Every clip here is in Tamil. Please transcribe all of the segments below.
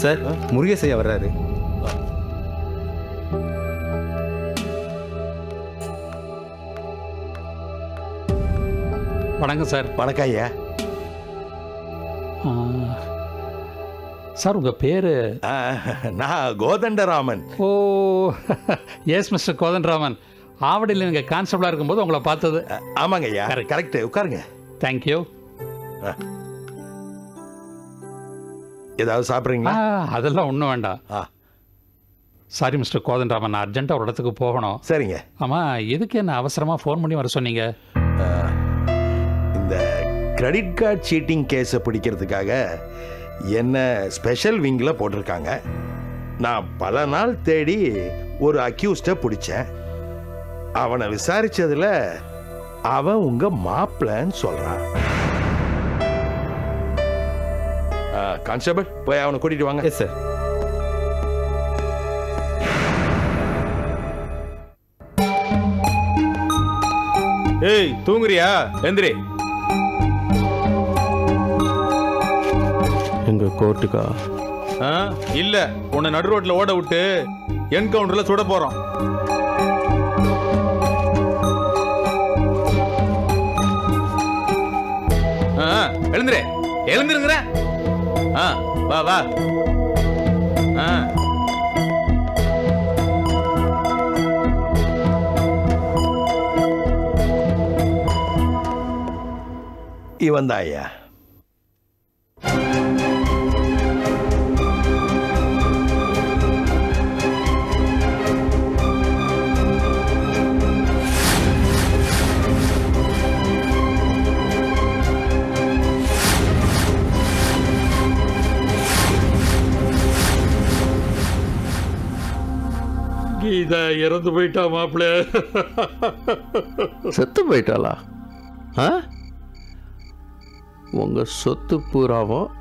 சார், முருகேசையா வர்றாரு. வணக்கம் சார். வணக்கம் ஐயா. சார் உங்கள் பேர்? நான் கோதண்டராமன். ஓ எஸ் மிஸ்டர் கோதண்டராமன். ஆவடியில் நீங்கள் கான்ஸ்டபிளாக இருக்கும்போது உங்களை பார்த்தது. ஆமாங்க ஐயா, கரெக்டு. உட்காருங்க. தேங்க்யூ. ஏதாவது சாப்பிட்றீங்களா? அதெல்லாம் ஒன்றும் வேண்டாம். சாரி மிஸ்டர் கோதண்டராமன், நான் அர்ஜென்ட்டாக ஒரு இடத்துக்கு போகணும். சரிங்க. ஆமாம், எதுக்கு என்ன அவசரமாக ஃபோன் பண்ணி வர சொன்னீங்க? இந்த கிரெடிட் கார்டு சீட்டிங் கேஸை பிடிக்கிறதுக்காக என்ன ஸ்பெஷல் விங்கில் போட்டிருக்காங்க. நான் பல நாள் தேடி ஒரு அக்யூஸ்டை பிடிச்சேன். அவனை விசாரிச்சதுல அவன் உங்க மாப்பிள்ளைன்னு சொல்றான். கான்ஸ்டபிள், போய் அவனை கூட்டிட்டு வாங்க. Yes sir. ஏய், தூங்குறியா? எந்திரி. எங்க கோர்ட்டுக்கா? இல்ல, உன்னை நடு ரோட்ல ஓட விட்டு என்கவுண்டர்ல சுட போறோம். எழுந்துரு, எழுந்துருங்கிற. வா வா. இவன் தான் ஐயா. கீதா இறந்து போயிட்டா மாப்பிள்ள. செத்து போயிட்டாளா? உங்க சொத்து பூராவும்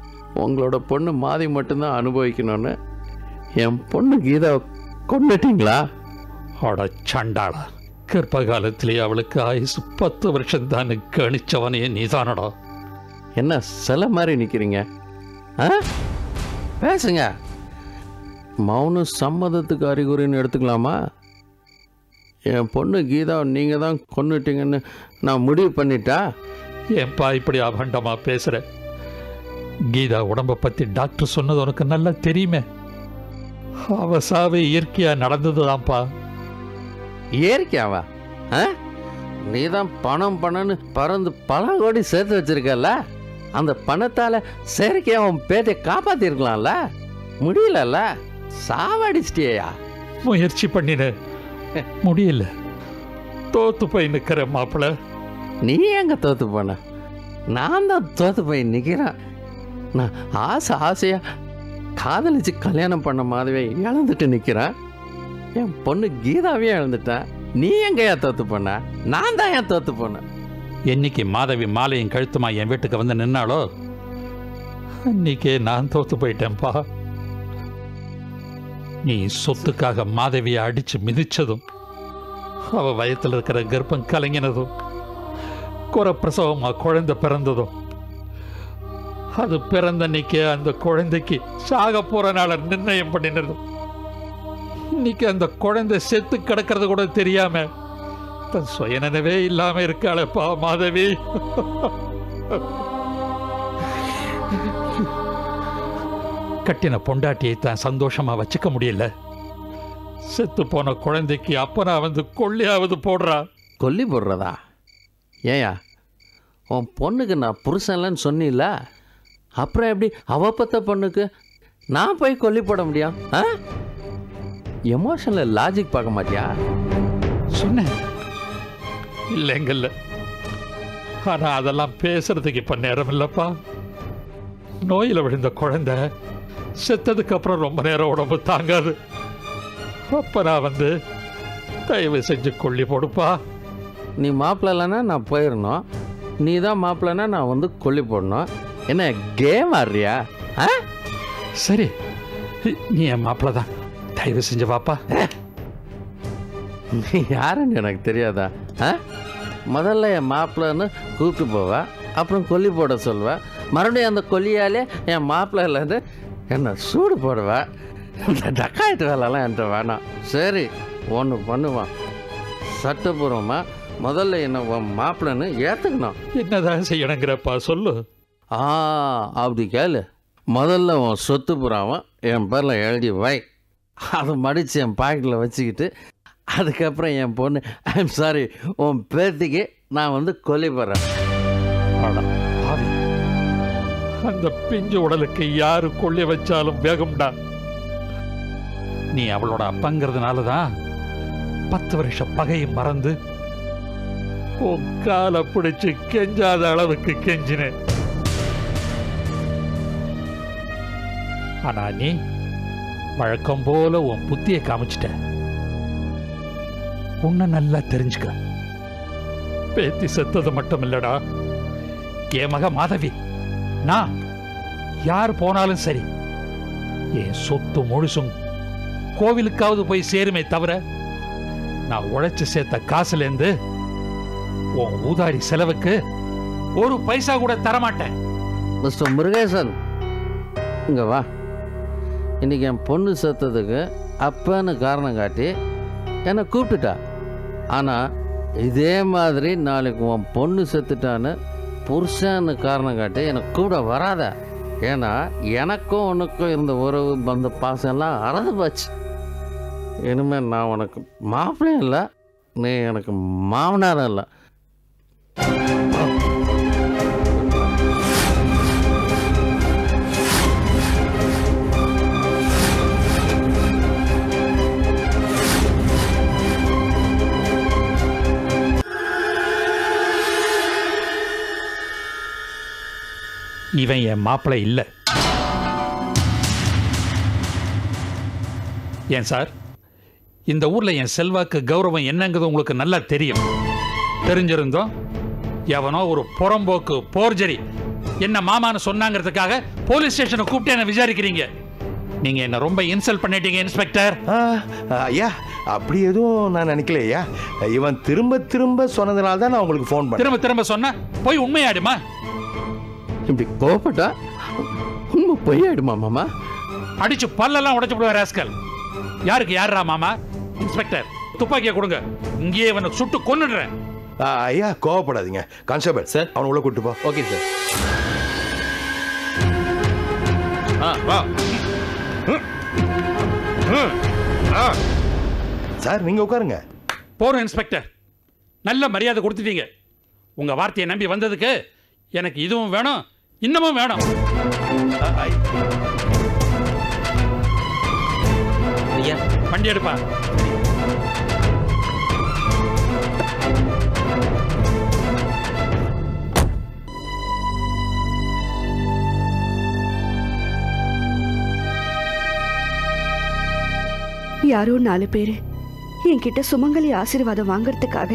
உங்களோட பொண்ணு மாதி மட்டும்தான் அனுபவிக்கணும்னு என் பொண்ணு கீதா கொண்டுட்டீங்களா? அட சண்டாளா, கர்ப்ப காலத்திலே அவளுக்கு ஆயுசு 10 வருஷம் தான் கணிச்சவனே நீதானடா. என்ன சில மாதிரி நிற்கிறீங்க? பேசுங்க. மௌன சம்மதத்துக்கு அறிகுறின்னு எடுத்துக்கலாமா? என் பொண்ணு கீதா நீங்கள் தான் கொன்னுட்டீங்கன்னு நான் முடிவு பண்ணிட்டா? ஏன்பா இப்படி அபண்டமா பேசுற? கீதா உடம்பை பற்றி டாக்டர் சொன்னது உனக்கு நல்லா தெரியுமே. அவ சாவே இயற்கையாக நடந்ததுதான்ப்பா. இயற்கையாவா? நீ தான் பணம் பணம்னு பறந்து பல கோடி சேர்த்து வச்சிருக்கல. அந்த பணத்தால் செயற்கையாக அவன் பேத்தை காப்பாற்றிருக்கலாம்ல. முடியலல்ல, சாவடிச்சிட்டியா? முயற்சி பண்ணின, முடியல. தோத்து போய் நிற்கிற மாப்பிள்ள. நீ எங்க தோத்து போன? நான் தான் தோத்து போய் நிற்கிறேன். நான் ஆசையா காதலிச்சு கல்யாணம் பண்ண மாதிரியே இழந்துட்டு நிற்கிறேன். என் பொண்ணு கீதாவே இழந்துட்டேன். நீ எங்கேயா தோத்து போன? நான் தான் ஏன் தோத்து போனேன். என்னைக்கு மாதவி மாலையும் கழுத்துமா என் வீட்டுக்கு வந்து நின்னாலோ அன்னைக்கே நான் தோத்து போயிட்டேன்ப்பா. நீ சொத்துக்காக மாதவியை அடிச்சு மிதிச்சதும், அவ வயத்தில் இருக்கிற கர்ப்பம் கலங்கினதும், குறப்பிரசவமா குழந்தை பிறந்ததும், அது பிறந்த அன்னைக்கு அந்த குழந்தைக்கு சாக போற நாள நிர்ணயம் பண்ணினதும், இன்னைக்கு அந்த குழந்தை செத்து கிடக்கிறது கூட தெரியாம தன் சுயநினைவே இல்லாம இருக்காளப்பா மாதவி. கட்டின பொண்டாட்டியை தான் சந்தோஷமா வச்சுக்க முடியல. செத்து போன குழந்தைக்கு அப்பனா வந்து கொல்லியாவது போடுறா. கொல்லி போடுறதா? ஏயா, உன் பொண்ணுக்கு நான் புருஷன்லன்னு சொன்னில்ல, அப்புறம் எப்படி அவப்பத்த பொண்ணுக்கு நான் போய் கொல்லி போட முடியும்? எமோஷனில் லாஜிக் பார்க்க மாட்டியா? சொன்னேன் இல்லைங்கல்ல. ஆனா அதெல்லாம் பேசுறதுக்கு இப்ப நேரம் இல்லப்பா. நோயில விழுந்த குழந்தை செத்ததுக்கு அப்புறம் ரொம்ப நேரம் உடம்பு தாங்காது. அப்ப நான் வந்து தயவு செஞ்சு கொல்லி போடுப்பா. நீ மாப்பிள்ள இல்லைன்னா நான் போயிடணும், நீ தான் மாப்பிள்ளனா நான் வந்து கொல்லி போடணும். என்ன கேம் ஆடுறியா? சரி, நீ என் மாப்பிள்ள தான், தயவு செஞ்சு வாப்பா. நீ யாருன்னு எனக்கு தெரியாதா? முதல்ல என் மாப்பிள்ளன்னு கூப்பிட்டு போவேன், அப்புறம் கொல்லி போட சொல்வேன், மறுபடியும் அந்த கொல்லியாலே என் மாப்பிள்ள இல்லைன்னு என்ன சூடு போடுவா. இந்த டக்காயிட்டு வேலைலாம் என்கிட்ட வேணாம். சரி ஒன்று பண்ணுவான், சட்டப்பூர்வமாக முதல்ல என்ன உன் மாப்பிள்ளைன்னு ஏற்றுக்கணும். என்னதான் செய்யணுங்கிறப்பா சொல்லு. அப்படி கேளு. முதல்ல உன் சொத்து புறாவும் என் பேரில் எழுதி வை. அதை மடித்து என் பாக்கெட்டில் வச்சுக்கிட்டு அதுக்கப்புறம் என் பொண்ணு ஐம் சாரி உன் பேத்திக்கு நான் வந்து கொல்லி போடுறேன். அந்த பிஞ்சு உடலுக்கு யாரு கொள்ளி வச்சாலும் வேகம்டா. நீ அவளோட அப்பங்கிறதுனால தான் 10 வருஷ பகையை மறந்து உன் காலை பிடிச்சு கெஞ்சாத அளவுக்கு கெஞ்சினேன். ஆனா நீ வழக்கம் போல உன் புத்தியை காமிச்சிட்ட. உன்னை நல்லா தெரிஞ்சுக்க. பேத்தி செத்தது மட்டும் இல்லடா, என் மக மாதவி நான் யார் போனாலும் சரி என் சொத்து முழுசும் கோவிலுக்காவது போய் சேருமே தவிர நான் உழைச்சு சேர்த்த காசுலேருந்து உன் ஊதாரி செலவுக்கு ஒரு பைசா கூட தரமாட்டேன். மிஸ்டர் முருகேசன் இங்கே வா. இன்றைக்கி என் பொண்ணு செத்ததுக்கு அப்பன்னு காரணம் காட்டி என்னை கூப்பிட்டுட்டா. ஆனால் இதே மாதிரி நாளைக்கு உன் பொண்ணு செத்துட்டான்னு புருஷன்னு காரணம் காட்டி எனக்கு கூட வராத. ஏன்னா எனக்கும் உனக்கும் இருந்த உறவு பந்த பாசம் எல்லாம் அறந்து போச்சு. இனிமேல் நான் உனக்கு மாப்பிள்ளையும் இல்லை, நீ எனக்கு மாமனாரும் இல்லை. இவன் என் மாப்பிள்ளை இல்லை. ஏன் சார், இந்த ஊர்ல என் செல்வாக்கு கௌரவம் என்னங்கிறது உங்களுக்கு நல்லா தெரியும். தெரிஞ்சிருந்தோம் எவனோ ஒரு புறம்போக்கு போர்ஜரி என்ன மாமான்னு சொன்னாங்கிறதுக்காக போலீஸ் ஸ்டேஷனை கூப்பிட்டு என்ன விசாரிக்கிறீங்க. நீங்க என்ன ரொம்ப இன்சல்ட் பண்ணிட்டீங்க இன்ஸ்பெக்டர். ஐயா அப்படி எதுவும் நான் நினைக்கல ஐயா. இவன் திரும்ப திரும்ப சொன்னதுனால தான் நான் உங்களுக்கு ஃபோன் பண்ணேன். திரும்ப திரும்ப சொன்னா போய் உண்மையாடுமா? இப்படி கோபப்பட்டா உண்மை பொய்யாயிடுமா மாமா? அடிச்சு பல்லெல்லாம் உடைச்சு விடுவார் ராஸ்கல். யாருக்கு யாரா மாமா? இன்ஸ்பெக்டர் துப்பாக்கியை கொடுங்க, இங்கேயே இவனை சுட்டு கொன்னுடுறேன். ஐயா கோவப்படாதீங்க. கான்ஸ்டபிள் சார் அவனை உள்ள கூட்டு போ. Okay sir. சார் நீங்க உட்காருங்க. போறோம் இன்ஸ்பெக்டர். நல்ல மரியாதை கொடுத்துட்டீங்க. உங்க வார்த்தையை நம்பி வந்ததுக்கு எனக்கு இதுவும் வேணும் இன்னமும் வேணும். ஐயா வண்டி எடுப்பா. யாரோ 4 பேரு என்கிட்ட சுமங்கலி ஆசீர்வாதம் வாங்கறதுக்காக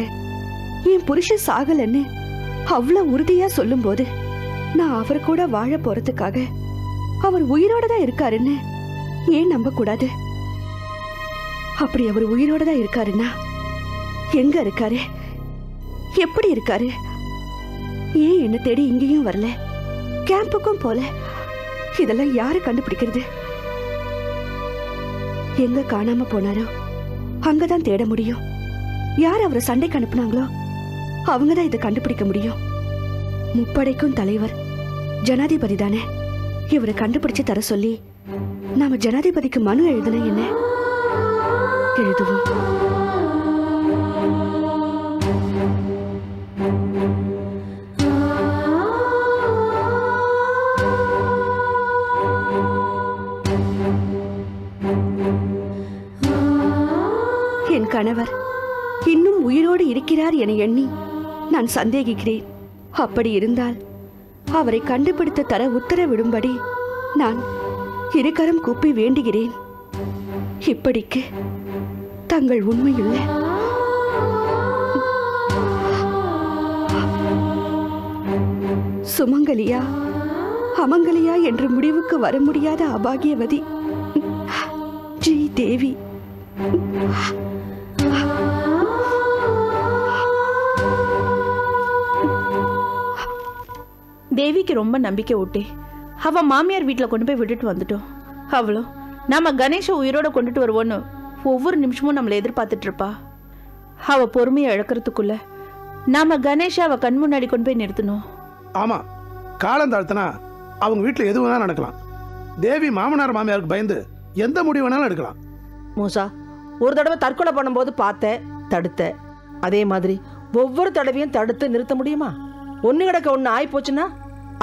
என் புருஷன் சாகலன்னு அவ்வளவு உறுதியா சொல்லும் போது நான் அவர் கூட வாழ போறதுக்காக அவர் உயிரோட தான் இருக்காருன்னு ஏன் நம்ப கூடாது? அப்படி அவர் உயிரோட தான் இருக்காருன்னா எங்க இருக்காரு, எப்படி இருக்காரு? ஏன் என்ன தேடி இங்கேயும் வரல, கேம்புக்கும் போல? இதெல்லாம் யாரு கண்டுபிடிக்கிறது? எங்க காணாம போனாரோ அங்கதான் தேட முடியும். யார் அவரை சண்டைக்கு அனுப்புனாங்களோ அவங்கதான் இதை கண்டுபிடிக்க முடியும். முப்படைக்கும் தலைவர் ஜனாதிபதி தானே. இவரை கண்டுபிடிச்சு தர சொல்லி நாம ஜனாதிபதிக்கு மனு எழுதுன என்ன? எழுதுவோம். என் கணவர் இன்னும் உயிரோடு இருக்கிறார் என எண்ணி நான் சந்தேகிக்கிறேன். அப்படி இருந்தால் அவரை கண்டுபிடித்து தர உத்தரவிடும்படி நான் இருகரம் கூப்பி வேண்டுகிறேன். இப்படிக்கு தங்கள் உண்மையுள்ள சுமங்கலியா அமங்கலியா என்று முடிவுக்கு வர முடியாத அபாகியவதி ஜி தேவி. தேவிக்கு ரொம்ப நம்பிக்கை ஊட்டி அவ மாமியார் வீட்டில் கொண்டு போய் விட்டுட்டு வந்துட்டோம். அவ்வளோ நாம கணேஷை உயிரோட கொண்டுட்டு வருவோன்னு ஒவ்வொரு நிமிஷமும் நம்மளை எதிர்பார்த்துட்டு இருப்பா. அவ பொறுமையை இழக்கிறதுக்குள்ள நாம கணேஷை அவ கண் முன்னாடி கொண்டு போய் நிறுத்தணும். ஆமா, காலம் தாழ்த்தினா அவங்க வீட்டில் எது வேணாலும் நடக்கலாம். தேவி மாமனார் மாமியாருக்கு பயந்து எந்த முடிவு வேணாலும் எடுக்கலாம். மூசா, ஒரு தடவை தற்கொலை பண்ணும்போது பார்த்தேன், தடுத்த. அதே மாதிரி ஒவ்வொரு தடவையும் தடுத்து நிறுத்த முடியுமா? ஒன்று கிடக்க ஒன்று ஆயிப்போச்சுன்னா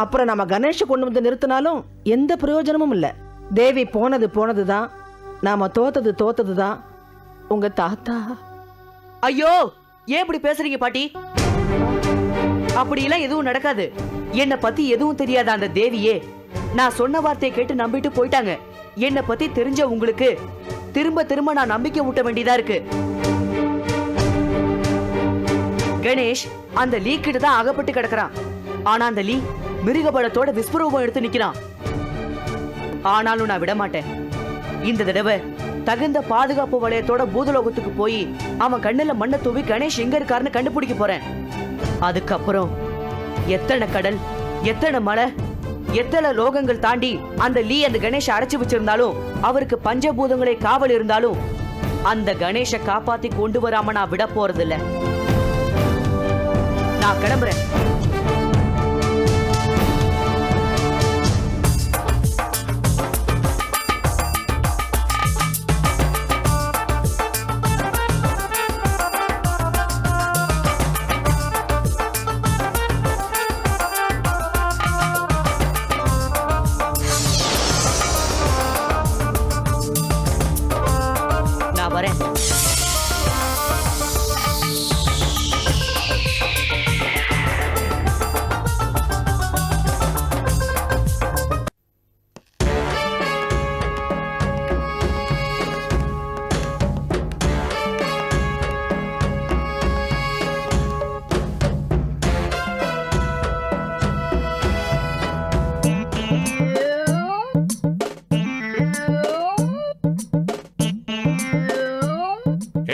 அப்புறம் நம்ம கணேஷை கொண்டு வந்து நிறுத்தினாலும் எந்த பிரயோஜனமும் இல்லை. தேவி போனது தான், நாம தோத்தது தான். உங்க தாத்தா. ஐயோ, ஏன் இப்படி பேசுறீங்க பாட்டி? அப்படியெல்லாம் எதுவும் நடக்காது. என்னை பத்தி எதுவும் தெரியாத அந்த தேவியே நான் சொன்ன வார்த்தையை கேட்டு நம்பிட்டு போயிட்டாங்க. என்னை பத்தி தெரிஞ்ச உங்களுக்கு திரும்ப திரும்ப நான் நம்பிக்கை ஊட்ட வேண்டியதா இருக்கு. கணேஷ் அந்த லீ கிட்ட தான் அகப்பட்டு கிடக்குறான். ஆனா அந்த லீ மிருகபலத்தோட விஸ்வரூபம் எடுத்து நிக்கிறான். ஆனாலும் நான் விட மாட்டேன். இந்த தடவை தகுந்த பாதுகாப்பு வளையத்தோட பூதலோகத்துக்கு போய் அவன் கண்ணுல மண்ணை தூவி கணேஷ் எங்க இருக்காருன்னு கண்டுபிடிக்க போறேன். அதுக்கப்புறம் எத்தனை கடல், எத்தனை மலை, எத்தனை லோகங்கள் தாண்டி அந்த லீ அந்த கணேஷ அடைச்சு வச்சிருந்தாலும், அவருக்கு பஞ்சபூதங்களை காவல் இருந்தாலும் அந்த கணேஷ காப்பாத்தி கொண்டு வராம நான் விட போறதில்ல. நான் கிளம்புறேன்.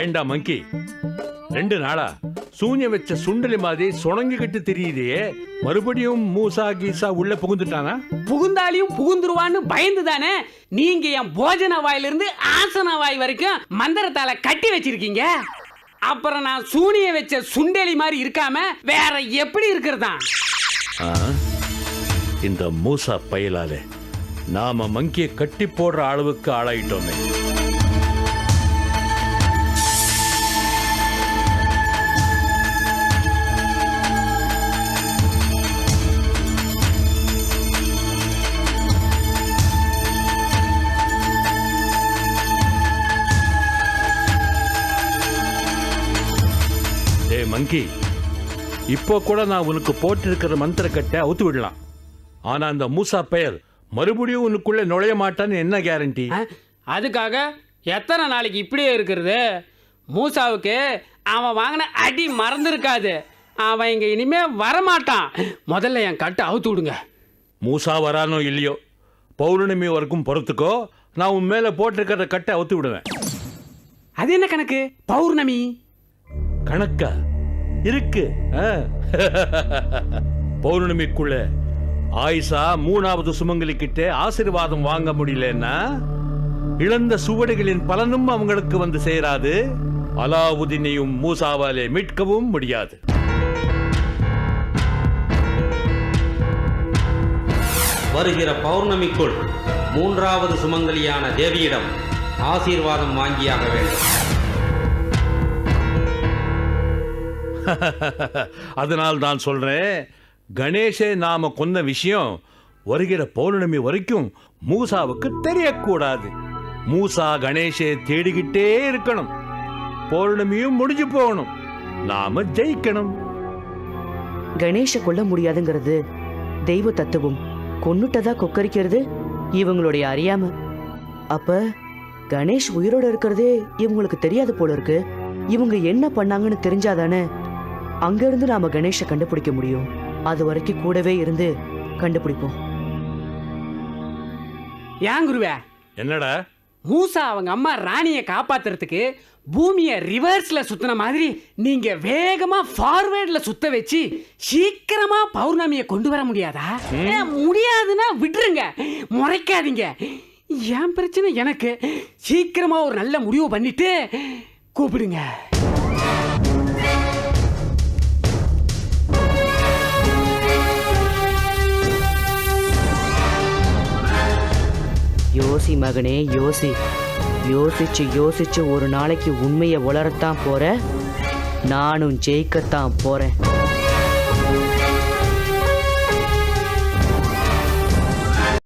ஏண்டா மங்கி, 2 நாளா சூன்ய வச்ச சுண்டலி மாதிரி சுணங்கிக்கிட்டு தெரியுதே, மறுபடியும் மூசா கீசா உள்ள புகுந்துட்டானா? புகுந்தாலையும் புகுந்துருவான்னு பயந்து தானே நீங்க என் போஜன வாயிலிருந்து ஆசன வாய் வரைக்கும் மந்திரத்தால கட்டி வச்சிருக்கீங்க. அப்புறம் நான் சூனிய வச்ச சுண்டலி மாதிரி இருக்காம வேற எப்படி இருக்கிறதா? இந்த மூசா பயலாலே நாம மங்கியை கட்டி போடுற அளவுக்கு ஆளாயிட்டோமே. மங்கி, இப்போ கூட நான் உனக்கு போட்டிருக்கிற மந்திர கட்டை அவுத்து விடலாம். ஆனா அந்த மூசா பெயர் மறுபடியும் உனக்குள்ள நுழைய மாட்டான்னு என்ன கேரண்டி? அதுக்காக எத்தனை நாளைக்கு இப்படியே இருக்கிறது? மூசாவுக்கு அவன் வாங்கின அடி மறந்துருக்காது. அவன் இங்க இனிமே வரமாட்டான். முதல்ல என் கட்டை அவுத்து விடுங்க. மூசா வரானோ இல்லையோ, பௌர்ணமி வரைக்கும் பொறுத்துக்கோ. நான் உன் மேல போட்டிருக்கிற கட்டை அவுத்து விடுவேன். அது என்ன கணக்கு? பௌர்ணமி கணக்கா இருக்கு. பௌர்ணமிக்குள்ள ஆயிஷா 3வது சுமங்கலி கிட்ட ஆசீர்வாதம் வாங்க முடியலன்னா இழந்த சுவடுகளின் பலனும் அவங்களுக்கு வந்து சேராது. அலாவுதீனையும் மூசாவாலே மீட்கவும் முடியாது. வருகிற பௌர்ணமிக்குள் 3வது சுமங்கலியான தேவியிடம் ஆசீர்வாதம் வாங்கியாக வேண்டும். அதனால் நான் சொல்றேன், கணேசை நாம கொன்ன விஷயம் வருகிற பௌர்ணமி வரைக்கும் மூசாவுக்கு தெரியக்கூடாது. மூசா கணேசை தேடிக்கிட்டே இருக்கணும். பௌர்ணமியும் முடிஞ்சு போகணும். நாம ஜெயிக்கணும். கணேஷ கொல்ல முடியாதுங்கிறது தெய்வ தத்துவம். கொன்னுட்டதா கொக்கரிக்கிறது இவங்களுடைய அறியாம. அப்ப கணேஷ் உயிரோட இருக்கிறதே இவங்களுக்கு தெரியாது போல இருக்கு. இவங்க என்ன பண்ணாங்கன்னு தெரிஞ்சாதானே அங்க இருந்து நாம கணேஷ கண்டுபிடிக்க முடியும். அது வரைக்கும் கூடவே இருந்து கண்டுபிடிப்போம். ஏன் குருவே? என்னடா? மூசா அவங்க அம்மா ராணியை காப்பாத்துறதுக்கு பூமியை ரிவர்ஸ்ல சுத்தின மாதிரி நீங்க வேகமா ஃபார்வேர்ட்ல சுத்த வச்சு சீக்கிரமா பௌர்ணமியை கொண்டு வர முடியாதா? முடியாதுன்னா விட்டுருங்க, முறைக்காதீங்க. என் பிரச்சனை எனக்கு. சீக்கிரமா ஒரு நல்ல முடிவு பண்ணிட்டு கூப்பிடுங்க. யோசி மகனே யோசி. யோசிச்சு யோசிச்சு ஒரு நாளைக்கு உண்மையை உளரத்தான் போற. நானும் ஜெயிக்கத்தான் போறேன்.